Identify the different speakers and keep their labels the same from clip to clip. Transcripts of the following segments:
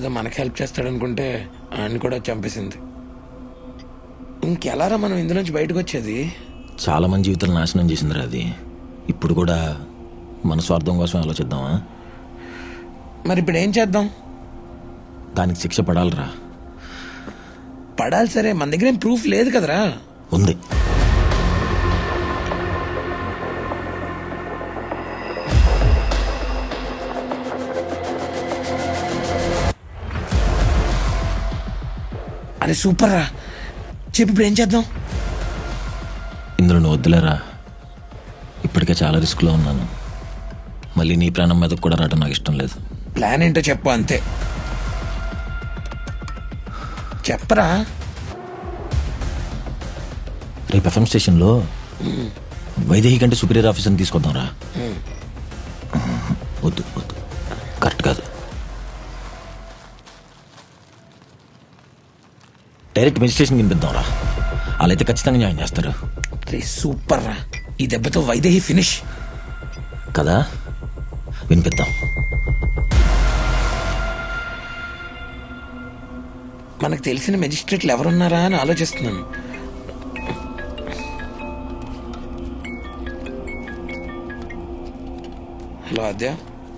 Speaker 1: ఏదో మనకి హెల్ప్ చేస్తాడనుకుంటే ఆయన కూడా చంపేసింది. ఇంకెలారా మనం ఇందులోంచి బయటకు వచ్చేది?
Speaker 2: చాలా మంది జీవితాలు నాశనం చేసిందిరా అది. ఇప్పుడు కూడా మన స్వార్థం కోసం ఆలోచిద్దామా?
Speaker 1: మరి ఇప్పుడు ఏం చేద్దాం?
Speaker 2: దానికి శిక్ష పడాలిరా.
Speaker 1: పడాలి సరే, మన దగ్గర ఏం ప్రూఫ్ లేదు కదరా.
Speaker 2: ఉంది.
Speaker 1: అరే సూపర్ రా, చెప్పి ఇప్పుడు ఏం చేద్దాం?
Speaker 2: ఇందులో నువ్వు వద్దులేరా, ఇప్పటికే చాలా రిస్క్లో ఉన్నాను. మళ్ళీ నీ ప్రాణం మీదకు కూడా రావడం నాకు ఇష్టం లేదు.
Speaker 1: ప్లాన్ ఏంటో చెప్పు అంతే. చెప్పరా.
Speaker 2: రేపు ఎఫ్ఎం స్టేషన్లో వైదేహి కంటే సుపీరియర్ ఆఫీసర్ని తీసుకొద్దాం రా. వద్దు వద్దు, కరెక్ట్ కాదు. డైరెక్ట్ మెజిస్ట్రేషన్ వినిపిద్దాం రా, వాళ్ళైతే ఖచ్చితంగా న్యాయం చేస్తారు.
Speaker 1: రే సూపర్ రా, ఈ దెబ్బతో వైదేహి ఫినిష్
Speaker 2: కదా, వినిపిద్దాం.
Speaker 1: మనకు తెలిసిన మెజిస్ట్రేట్లు ఎవరున్నారా అని ఆలోచిస్తున్నాను. హలో ఆద్య.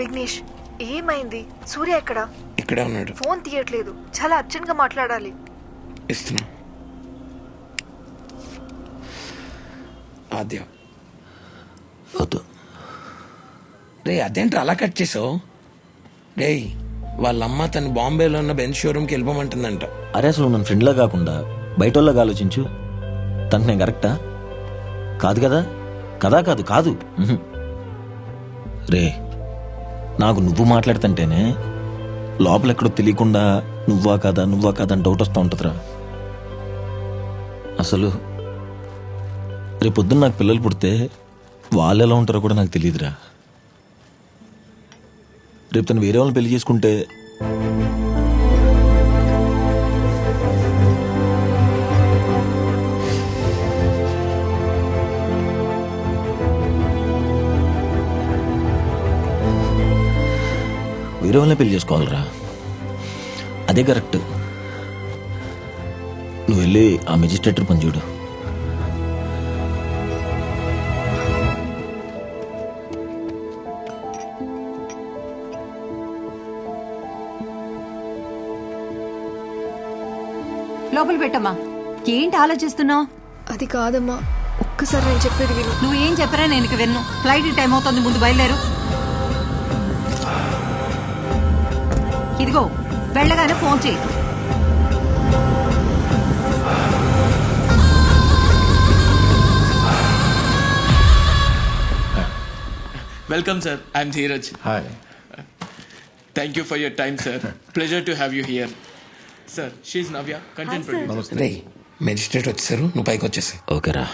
Speaker 3: విఘ్నేష్, ఏమైంది? సూర్య ఎక్కడ?
Speaker 1: ఇక్కడే ఉన్నాడు.
Speaker 3: ఫోన్ తీయట్లేదు, చాలా అర్జెంట్ గా మాట్లాడాలి.
Speaker 1: ఇస్తున్నా. ఆద్య.
Speaker 2: వద్దు.
Speaker 1: రే అదేంటి అలా కట్ చేసావు? రే వాళ్ళమ్మ తను బాంబేలో ఉన్న బెంచ్ షోరూమ్కి వెళ్ళిపోమంటుందంట.
Speaker 2: అరే అసలు మన ఫ్రెండ్లా కాకుండా బయట వాళ్ళగా ఆలోచించు. తనకు నేను కరెక్టా? కాదు కదా. కదా కాదు కాదు. రే నాకు నువ్వు మాట్లాడుతుంటేనే లోపల ఎక్కడో తెలియకుండా నువ్వా కాదా అని డౌట్ వస్తూ ఉంటుందిరా. అసలు రేపొద్దున నాకు పిల్లలు పుడితే వాళ్ళు ఎలా ఉంటారో కూడా నాకు తెలియదురా. రేపు తను వేరే వాళ్ళని పెళ్లి చేసుకుంటే వేరే వాళ్ళని పెళ్లి చేసుకోవాలరా. అదే కరెక్ట్. నువ్వు వెళ్ళి ఆ మెజిస్ట్రేటర్ పని చూడు.
Speaker 4: లోపల పెట్టమ్మా. ఏంటి ఆలోచిస్తున్నావు?
Speaker 3: అది కాదమ్మా, ఒక్కసారి నేను చెప్పేది విను.
Speaker 4: నువ్వు ఏం చెప్పరా నేను ఇక విన్ను. ఫ్లైట్ టైం అవుతుంది, ముందు బయలుదేరు. ఇదిగో వెళ్ళగానే ఫోన్ చేయి.
Speaker 5: Welcome, sir. I'm Dheeraj.
Speaker 6: Hi.
Speaker 5: Thank you for your time, sir. Pleasure to have you here. Sir, she's Navya, content producer.
Speaker 1: Ray magistrate వచ్చేసారు, నువ్వు పైకి వచ్చేసి.
Speaker 2: ఓకేరా.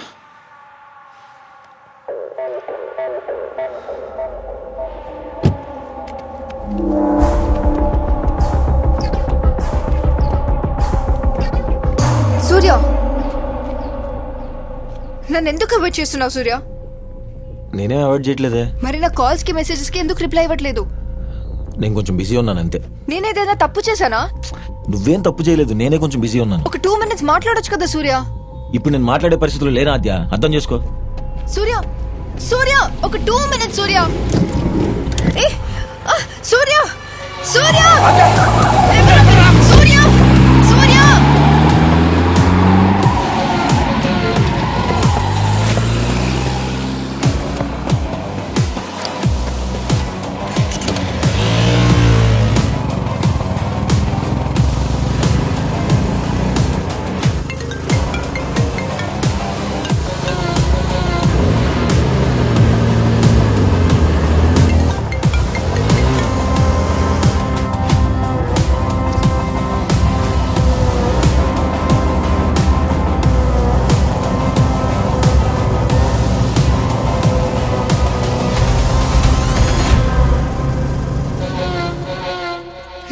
Speaker 3: సూర్య, నన్ను ఎందుకు అవాయిడ్ చేస్తున్నావు సూర్య?
Speaker 2: నేనే అవాయిడ్ చేయట్లేదే.
Speaker 3: మరి నా కాల్స్ కి మెసేజెస్ కి ఎందుకు రిప్లై ఇవ్వట్లేదు?
Speaker 2: నేను కొంచెం బిజీ ఉన్నాను అంతే.
Speaker 3: నేనేదైనా తప్పు చేశానా?
Speaker 2: నువ్వేం తప్పు చేయలేదు, నేనే కొంచెం బిజీ ఉన్నాను.
Speaker 3: ఒక 2 minutes మాట్లాడొచ్చు కదా సూర్య.
Speaker 2: ఇప్పుడు నేను మాట్లాడే పరిస్థితులు లేనా ఆద్య, అర్థం చేసుకో.
Speaker 3: సూర్య సూర్య ఒక 2 minutes సూర్య. ఏ సూర్య సూర్య సూర్య సూర్య.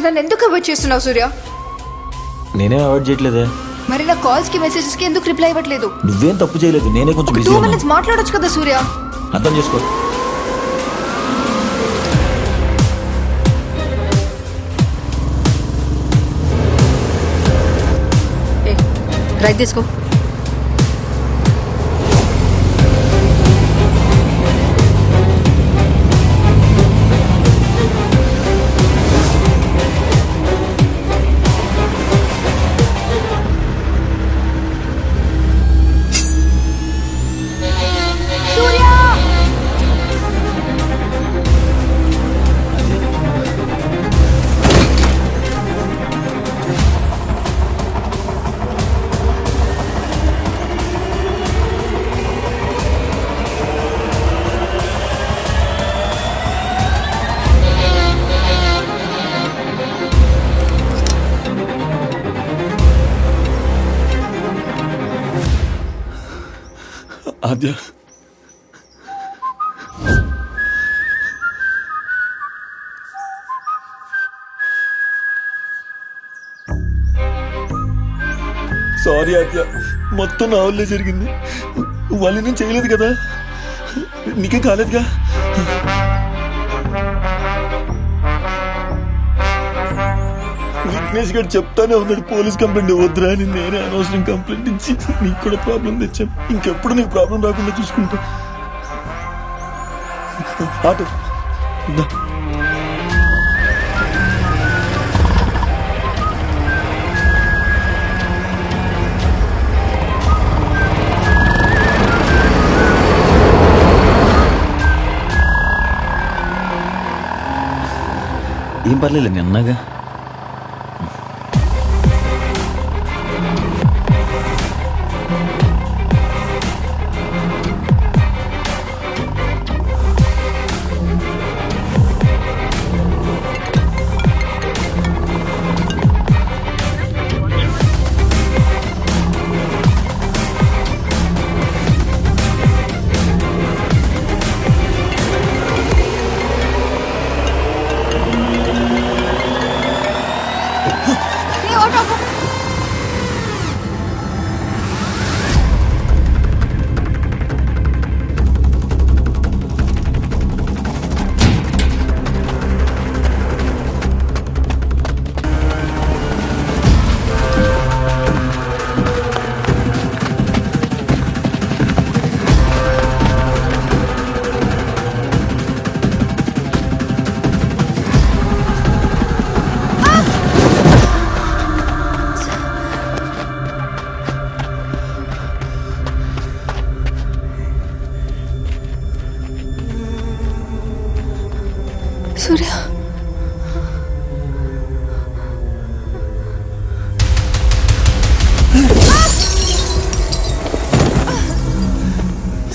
Speaker 3: నన్ను ఎందుకు అవాయిడ్ చేస్తున్నావు సూర్య?
Speaker 2: నేనే అవాయిడ్ చేయట్లేదే.
Speaker 3: మరి నా కాల్స్ కి మెసేజెస్ కి ఎందుకు రిప్లై ఇవ్వట్లేదు?
Speaker 2: నువ్వేం తప్పు చేయలేదు, నేనే కొంచెం
Speaker 3: ఒక
Speaker 2: బిజీ
Speaker 3: 2
Speaker 2: ఉన్నాను.
Speaker 3: minutes మాట్లాడొచ్చు కదా సూర్య.
Speaker 2: అర్థం చేసుకో.
Speaker 3: రైట్ తీసుకో.
Speaker 6: ఆద్య సారీ ఆద్య, మొత్తం నా వల్లే జరిగింది. వాళ్ళు నేను చేయలేదు కదా, నీకేం కాలేదుగా. విఘ్నేష్ గారు చెప్తానే ఉన్నాడు పోలీస్ కంప్లైంట్ వద్దురా అని. నేనే అనవసరం కంప్లైంట్ ఇచ్చి నీకు కూడా ప్రాబ్లం తెచ్చాను. ఇంకెప్పుడు నీకు ప్రాబ్లం రాకుండా చూసుకుంటా. ఆటో దా.
Speaker 2: ఏం పర్లేదు నేను అన్నాగా.
Speaker 3: సూర్య,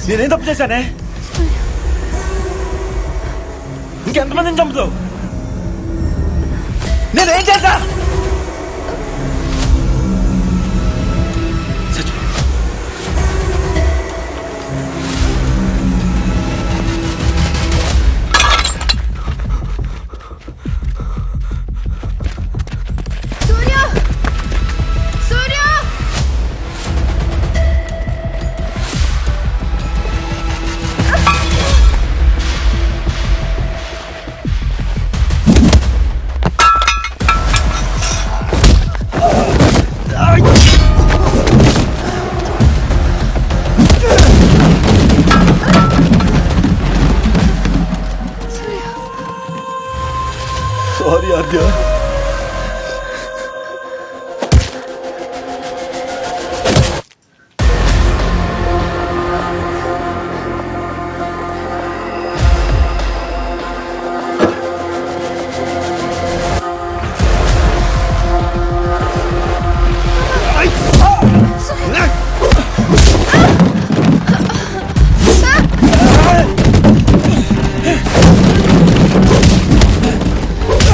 Speaker 6: నేనేం తప్పు చేశానే? ఇంకెంతమందిని చంపుతావు? నేనేం చేశా?
Speaker 3: సూర్య, సూర్య.
Speaker 6: సారీ ఆద్య.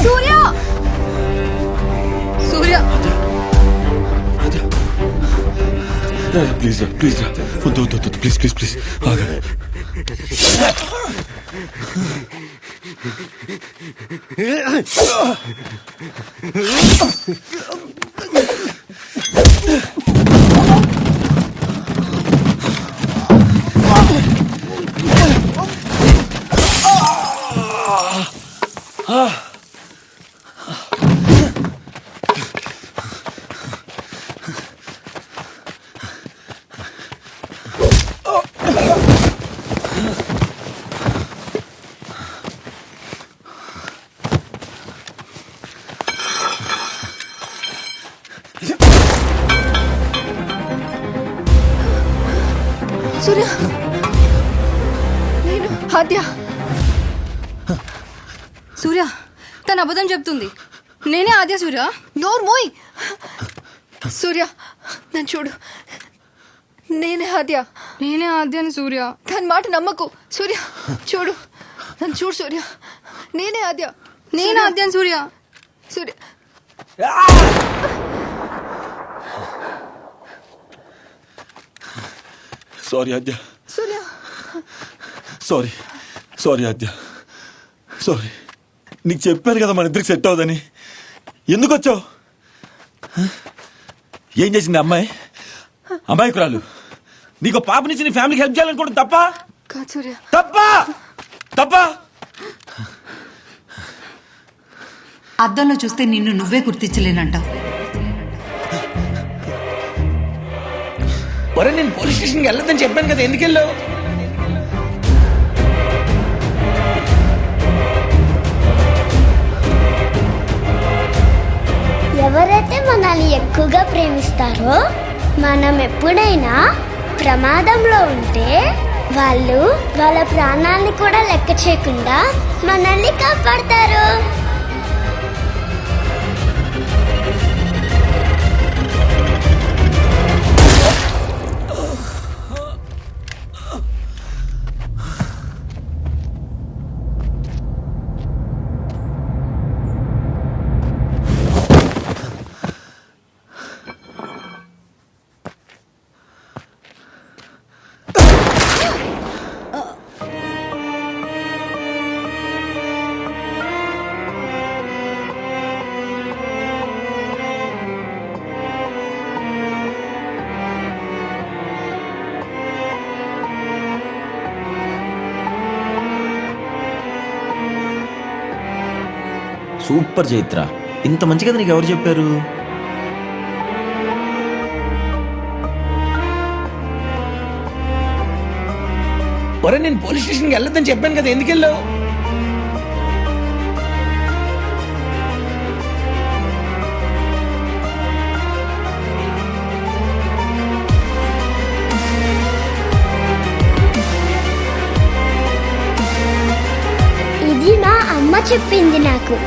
Speaker 3: సూర్య, సూర్య.
Speaker 6: ప్లీజ్ రా, ప్లీజ్ రా. వద్దు వద్దు వద్దు, ప్లీజ్ ప్లీజ్ ప్లీజ్ ఆగా.
Speaker 3: సూర్య నేను ఆద్య. సూర్య తన అబద్ధం చెప్తుంది. నేనే ఆద్య. సూర్య నోర్ మోయ్. సూర్య నన్ను చూడు. నేనే ఆద్య. నేనే ఆద్యని సూర్య. దాని మాట నమ్మకు. సూర్య చూడు, నన్ను చూడు. సూర్య నేనే ఆద్య. నేనే ఆద్యని సూర్య. సూర్య
Speaker 6: సారీ ఆద్య,
Speaker 3: సూర్య
Speaker 6: సారీ ఆద్య, సారీ. నీకు చెప్పాను కదా మన ఇద్దరికి సెట్ అవ్వదని. ఎందుకు వచ్చావు? ఏం చేసింది అమ్మాయికురాలు? నీకు పాప నుంచి నీ ఫ్యామిలీకి హెల్ప్ చేయాలనుకోవడం తప్ప?
Speaker 3: కాదు సూర్య.
Speaker 6: తప్ప.
Speaker 4: అద్దంలో చూస్తే నిన్ను నువ్వే గుర్తించలేనంటావు.
Speaker 1: ఒరే నేను పోలీస్ స్టేషన్కి వెళ్ళొద్దని చెప్పాను కదా, ఎందుకు వెళ్ళావు?
Speaker 7: ఎవరైతే మనల్ని ఎక్కువగా ప్రేమిస్తారో మనం ఎప్పుడైనా ప్రమాదంలో ఉంటే వాళ్ళు వాళ్ళ ప్రాణాన్ని కూడా లెక్క చేయకుండా మనల్ని కాపాడతారు.
Speaker 2: సూపర్ చైత్ర, ఇంత మంచి కదా నీకు ఎవరు చెప్పారు?
Speaker 1: ఒరే నేను పోలీస్ స్టేషన్కి వెళ్ళొద్దని చెప్పాను కదా, ఎందుకు వెళ్ళావు?
Speaker 7: ఇది మా అమ్మ చెప్పింది నాకు.